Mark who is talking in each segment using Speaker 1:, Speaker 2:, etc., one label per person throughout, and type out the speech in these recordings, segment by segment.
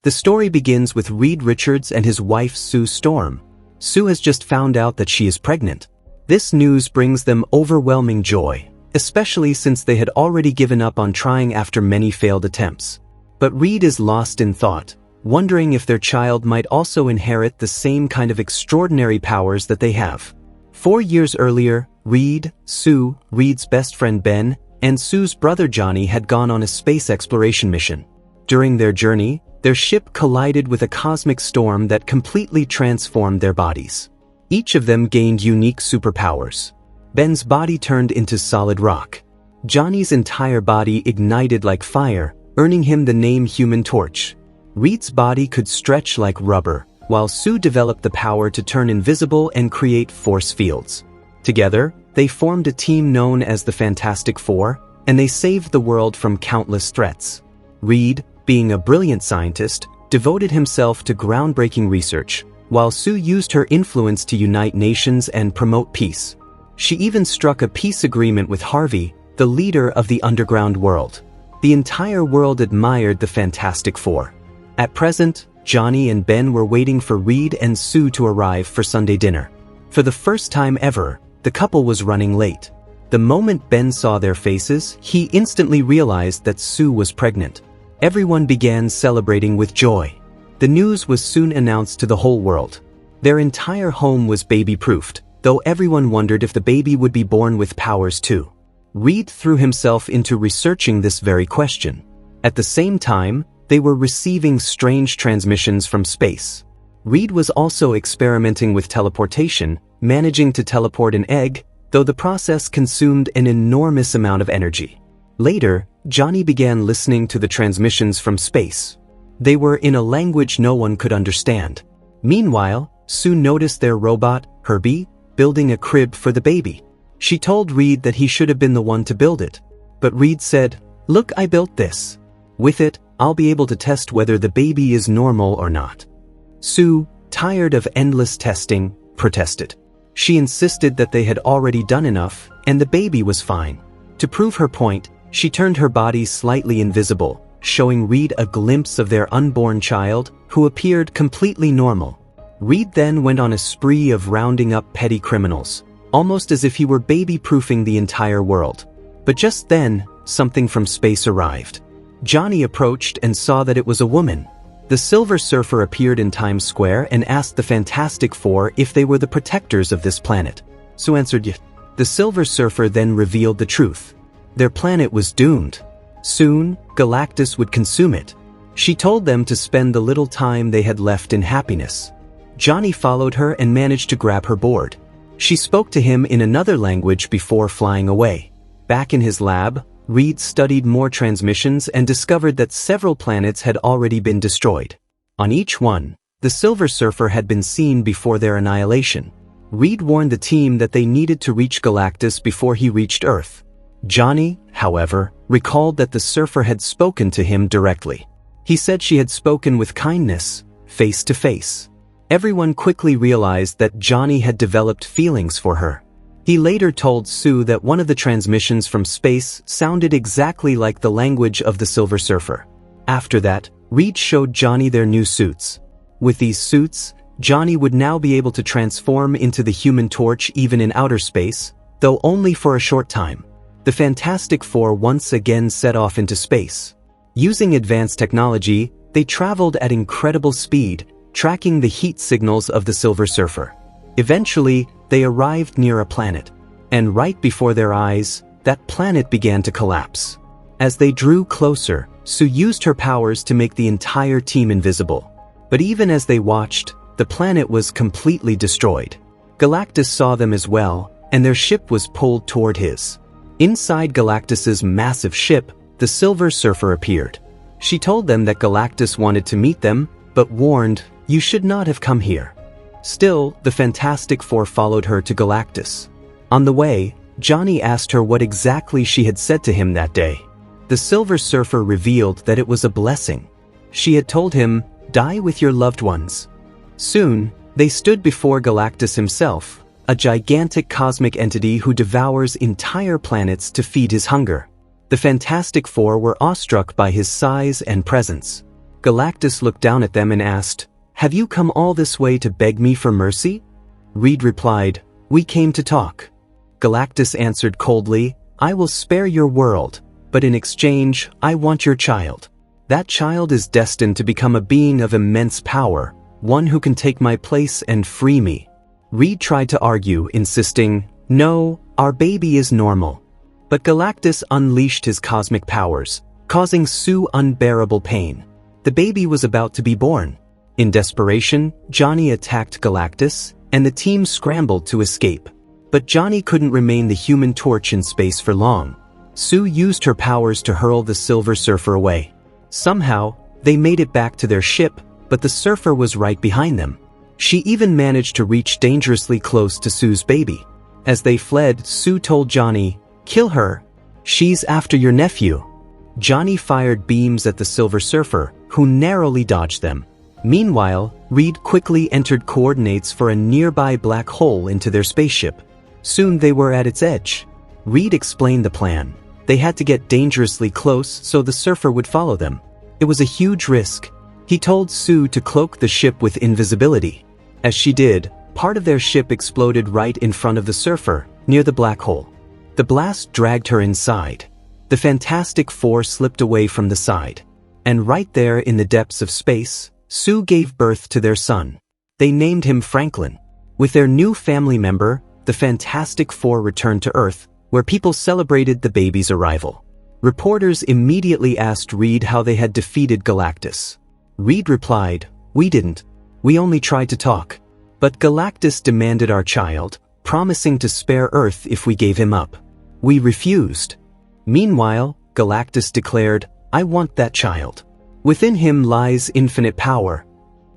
Speaker 1: The story begins with Reed Richards and his wife Sue Storm. Sue has just found out that she is pregnant. This news brings them overwhelming joy, especially since they had already given up on trying after many failed attempts. But Reed is lost in thought, wondering if their child might also inherit the same kind of extraordinary powers that they have. 4 years earlier, Reed, Sue, Reed's best friend Ben, and Sue's brother Johnny had gone on a space exploration mission. During their journey, their ship collided with a cosmic storm that completely transformed their bodies. Each of them gained unique superpowers. Ben's body turned into solid rock. Johnny's entire body ignited like fire, earning him the name Human Torch. Reed's body could stretch like rubber, while Sue developed the power to turn invisible and create force fields. Together, they formed a team known as the Fantastic Four, and they saved the world from countless threats. Reed, being a brilliant scientist, devoted himself to groundbreaking research, while Sue used her influence to unite nations and promote peace. She even struck a peace agreement with Harvey, the leader of the underground world. The entire world admired the Fantastic Four. At present, Johnny and Ben were waiting for Reed and Sue to arrive for Sunday dinner. For the first time ever, the couple was running late. The moment Ben saw their faces, he instantly realized that Sue was pregnant. Everyone began celebrating with joy. The news was soon announced to the whole world. Their entire home was baby-proofed, though everyone wondered if the baby would be born with powers too. Reed threw himself into researching this very question. At the same time, they were receiving strange transmissions from space. Reed was also experimenting with teleportation, managing to teleport an egg, though the process consumed an enormous amount of energy. Later, Johnny began listening to the transmissions from space. They were in a language no one could understand. Meanwhile, Sue noticed their robot, Herbie, building a crib for the baby. She told Reed that he should have been the one to build it. But Reed said, "Look, I built this. With it, I'll be able to test whether the baby is normal or not." Sue, tired of endless testing, protested. She insisted that they had already done enough, and the baby was fine. To prove her point, she turned her body slightly invisible, showing Reed a glimpse of their unborn child, who appeared completely normal. Reed then went on a spree of rounding up petty criminals, almost as if he were baby-proofing the entire world. But just then, something from space arrived. Johnny approached and saw that it was a woman. The Silver Surfer appeared in Times Square and asked the Fantastic Four if they were the protectors of this planet. Sue answered yes. The Silver Surfer then revealed the truth. Their planet was doomed. Soon, Galactus would consume it. She told them to spend the little time they had left in happiness. Johnny followed her and managed to grab her board. She spoke to him in another language before flying away. Back in his lab, Reed studied more transmissions and discovered that several planets had already been destroyed. On each one, the Silver Surfer had been seen before their annihilation. Reed warned the team that they needed to reach Galactus before he reached Earth. Johnny, however, recalled that the Surfer had spoken to him directly. He said she had spoken with kindness, face to face. Everyone quickly realized that Johnny had developed feelings for her. He later told Sue that one of the transmissions from space sounded exactly like the language of the Silver Surfer. After that, Reed showed Johnny their new suits. With these suits, Johnny would now be able to transform into the Human Torch even in outer space, though only for a short time. The Fantastic Four once again set off into space. Using advanced technology, they traveled at incredible speed, tracking the heat signals of the Silver Surfer. Eventually, they arrived near a planet, and right before their eyes, that planet began to collapse. As they drew closer, Sue used her powers to make the entire team invisible. But even as they watched, the planet was completely destroyed. Galactus saw them as well, and their ship was pulled toward his. Inside Galactus's massive ship, the Silver Surfer appeared. She told them that Galactus wanted to meet them, but warned, "You should not have come here." Still, the Fantastic Four followed her to Galactus. On the way, Johnny asked her what exactly she had said to him that day. The Silver Surfer revealed that it was a blessing. She had told him, "Die with your loved ones." Soon, they stood before Galactus himself, a gigantic cosmic entity who devours entire planets to feed his hunger. The Fantastic Four were awestruck by his size and presence. Galactus looked down at them and asked, "Have you come all this way to beg me for mercy?" Reed replied, "We came to talk." Galactus answered coldly, "I will spare your world, but in exchange, I want your child. That child is destined to become a being of immense power, one who can take my place and free me." Reed tried to argue, insisting, "No, our baby is normal." But Galactus unleashed his cosmic powers, causing Sue unbearable pain. The baby was about to be born. In desperation, Johnny attacked Galactus, and the team scrambled to escape. But Johnny couldn't remain the Human Torch in space for long. Sue used her powers to hurl the Silver Surfer away. Somehow, they made it back to their ship, but the Surfer was right behind them. She even managed to reach dangerously close to Sue's baby. As they fled, Sue told Johnny, "Kill her. She's after your nephew." Johnny fired beams at the Silver Surfer, who narrowly dodged them. Meanwhile, Reed quickly entered coordinates for a nearby black hole into their spaceship. Soon they were at its edge. Reed explained the plan. They had to get dangerously close so the Surfer would follow them. It was a huge risk. He told Sue to cloak the ship with invisibility. As she did, part of their ship exploded right in front of the Surfer, near the black hole. The blast dragged her inside. The Fantastic Four slipped away from the side. And right there in the depths of space, Sue gave birth to their son. They named him Franklin. With their new family member, the Fantastic Four returned to Earth, where people celebrated the baby's arrival. Reporters immediately asked Reed how they had defeated Galactus. Reed replied, "We didn't. We only tried to talk. But Galactus demanded our child, promising to spare Earth if we gave him up. We refused." Meanwhile, Galactus declared, "I want that child. Within him lies infinite power."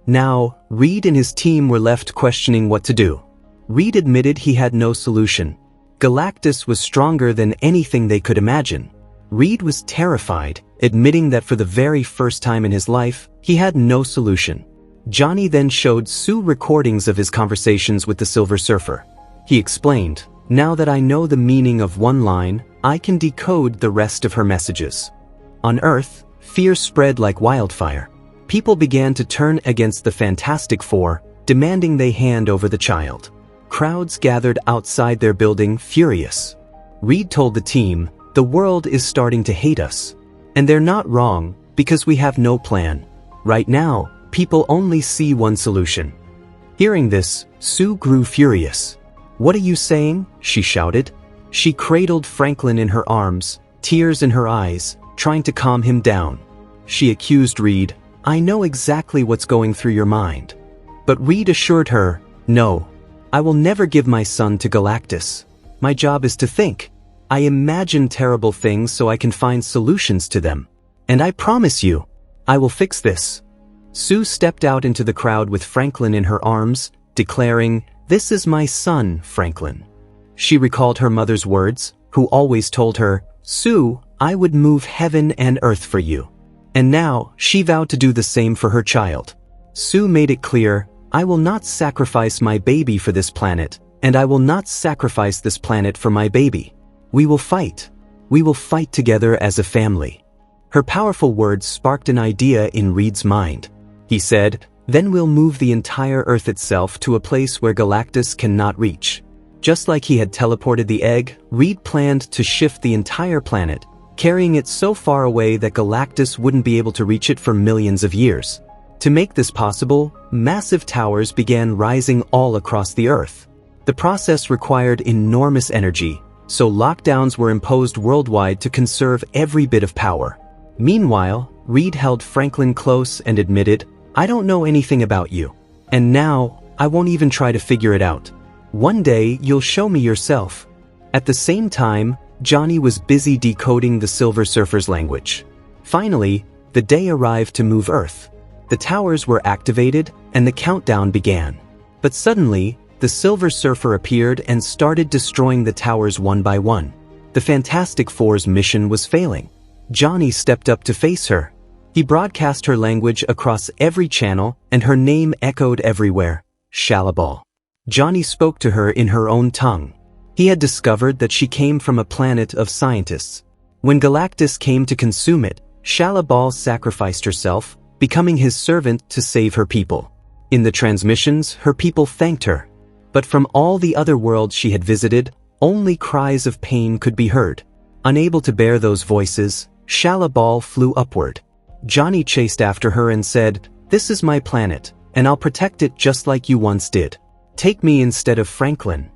Speaker 1: Now, Reed and his team were left questioning what to do. Reed admitted he had no solution. Galactus was stronger than anything they could imagine. Reed was terrified, admitting that for the very first time in his life, he had no solution. Johnny then showed Sue recordings of his conversations with the Silver Surfer. He explained, "Now that I know the meaning of one line, I can decode the rest of her messages." On Earth, fear spread like wildfire. People began to turn against the Fantastic Four, demanding they hand over the child. Crowds gathered outside their building, furious. Reed told the team, "The world is starting to hate us. And they're not wrong, because we have no plan. Right now, people only see one solution." Hearing this, Sue grew furious. "What are you saying?" she shouted. She cradled Franklin in her arms, tears in her eyes, trying to calm him down. She accused Reed, "I know exactly what's going through your mind." But Reed assured her, "No, I will never give my son to Galactus. My job is to think. I imagine terrible things so I can find solutions to them. And I promise you, I will fix this." Sue stepped out into the crowd with Franklin in her arms, declaring, "This is my son, Franklin." She recalled her mother's words, who always told her, "Sue, I would move heaven and earth for you." And now, she vowed to do the same for her child. Sue made it clear, "I will not sacrifice my baby for this planet, and I will not sacrifice this planet for my baby. We will fight. We will fight together as a family." Her powerful words sparked an idea in Reed's mind. He said, "Then we'll move the entire Earth itself to a place where Galactus cannot reach." Just like he had teleported the egg, Reed planned to shift the entire planet, carrying it so far away that Galactus wouldn't be able to reach it for millions of years. To make this possible, massive towers began rising all across the Earth. The process required enormous energy, so lockdowns were imposed worldwide to conserve every bit of power. Meanwhile, Reed held Franklin close and admitted, "I don't know anything about you. And now, I won't even try to figure it out. One day, you'll show me yourself." At the same time, Johnny was busy decoding the Silver Surfer's language. Finally, the day arrived to move Earth. The towers were activated, and the countdown began. But suddenly, the Silver Surfer appeared and started destroying the towers one by one. The Fantastic Four's mission was failing. Johnny stepped up to face her. He broadcast her language across every channel, and her name echoed everywhere, Shalabal. Johnny spoke to her in her own tongue. He had discovered that she came from a planet of scientists. When Galactus came to consume it, Shalabal sacrificed herself, becoming his servant to save her people. In the transmissions, her people thanked her. But from all the other worlds she had visited, only cries of pain could be heard. Unable to bear those voices, Shalabal flew upward. Johnny chased after her and said, "This is my planet, and I'll protect it just like you once did. Take me instead of Franklin."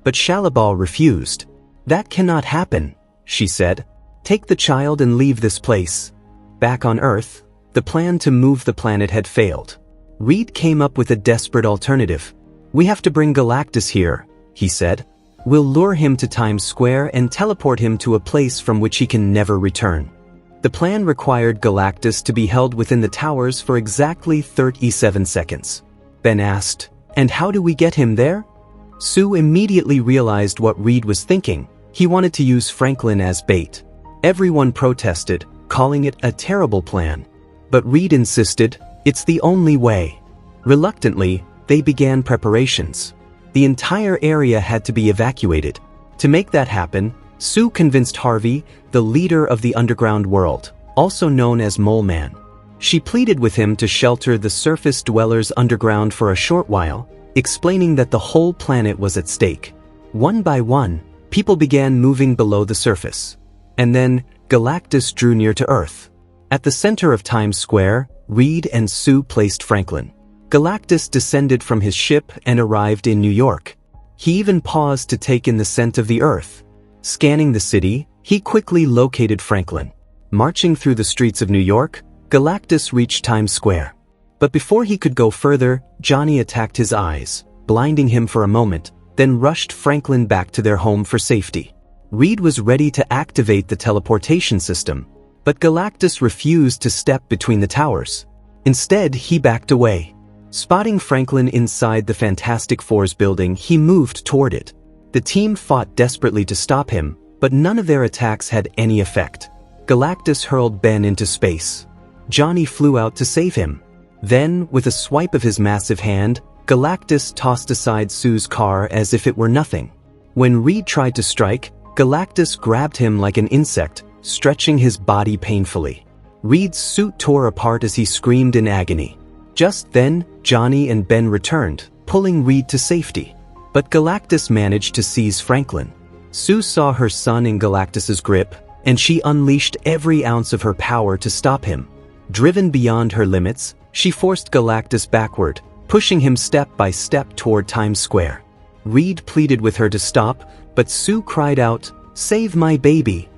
Speaker 1: But Shalabal refused. "That cannot happen," she said. "Take the child and leave this place." Back on Earth, the plan to move the planet had failed. Reed came up with a desperate alternative. "We have to bring Galactus here," he said. "We'll lure him to Times Square and teleport him to a place from which he can never return." The plan required Galactus to be held within the towers for exactly 37 seconds. Ben asked, "And how do we get him there?" Sue immediately realized what Reed was thinking. He wanted to use Franklin as bait. Everyone protested, calling it a terrible plan. But Reed insisted, "It's the only way." Reluctantly, they began preparations. The entire area had to be evacuated. To make that happen, Sue convinced Harvey, the leader of the underground world, also known as Mole Man. She pleaded with him to shelter the surface dwellers underground for a short while, explaining that the whole planet was at stake. One by one, people began moving below the surface. And then, Galactus drew near to Earth. At the center of Times Square, Reed and Sue placed Franklin. Galactus descended from his ship and arrived in New York. He even paused to take in the scent of the Earth. Scanning the city, he quickly located Franklin. Marching through the streets of New York, Galactus reached Times Square. But before he could go further, Johnny attacked his eyes, blinding him for a moment, then rushed Franklin back to their home for safety. Reed was ready to activate the teleportation system, but Galactus refused to step between the towers. Instead, he backed away. Spotting Franklin inside the Fantastic Four's building, he moved toward it. The team fought desperately to stop him, but none of their attacks had any effect. Galactus hurled Ben into space. Johnny flew out to save him. Then, with a swipe of his massive hand, Galactus tossed aside Sue's car as if it were nothing. When Reed tried to strike, Galactus grabbed him like an insect, stretching his body painfully. Reed's suit tore apart as he screamed in agony. Just then, Johnny and Ben returned, pulling Reed to safety. But Galactus managed to seize Franklin. Sue saw her son in Galactus's grip, and she unleashed every ounce of her power to stop him. Driven beyond her limits, she forced Galactus backward, pushing him step by step toward Times Square. Reed pleaded with her to stop, but Sue cried out, "Save my baby!"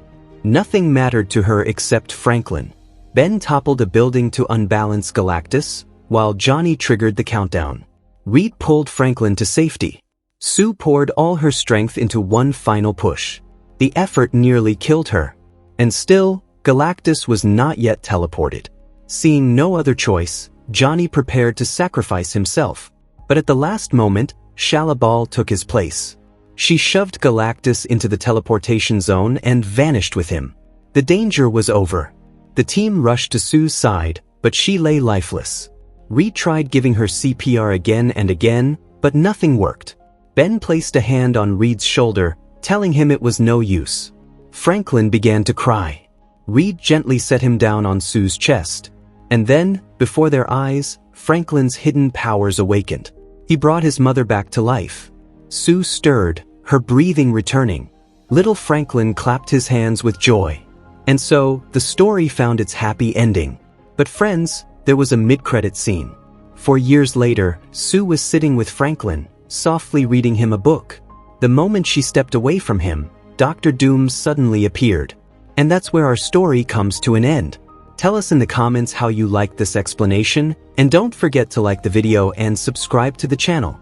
Speaker 1: Nothing mattered to her except Franklin. Ben toppled a building to unbalance Galactus, while Johnny triggered the countdown. Reed pulled Franklin to safety. Sue poured all her strength into one final push. The effort nearly killed her. And still, Galactus was not yet teleported. Seeing no other choice, Johnny prepared to sacrifice himself. But at the last moment, Shalabal took his place. She shoved Galactus into the teleportation zone and vanished with him. The danger was over. The team rushed to Sue's side, but she lay lifeless. Reed tried giving her CPR again and again, but nothing worked. Ben placed a hand on Reed's shoulder, telling him it was no use. Franklin began to cry. Reed gently set him down on Sue's chest. And then, before their eyes, Franklin's hidden powers awakened. He brought his mother back to life. Sue stirred, her breathing returning. Little Franklin clapped his hands with joy. And so, the story found its happy ending. But friends, there was a mid-credit scene. 4 years later, Sue was sitting with Franklin, softly reading him a book. The moment she stepped away from him, Dr. Doom suddenly appeared. And that's where our story comes to an end. Tell us in the comments how you liked this explanation, and don't forget to like the video and subscribe to the channel.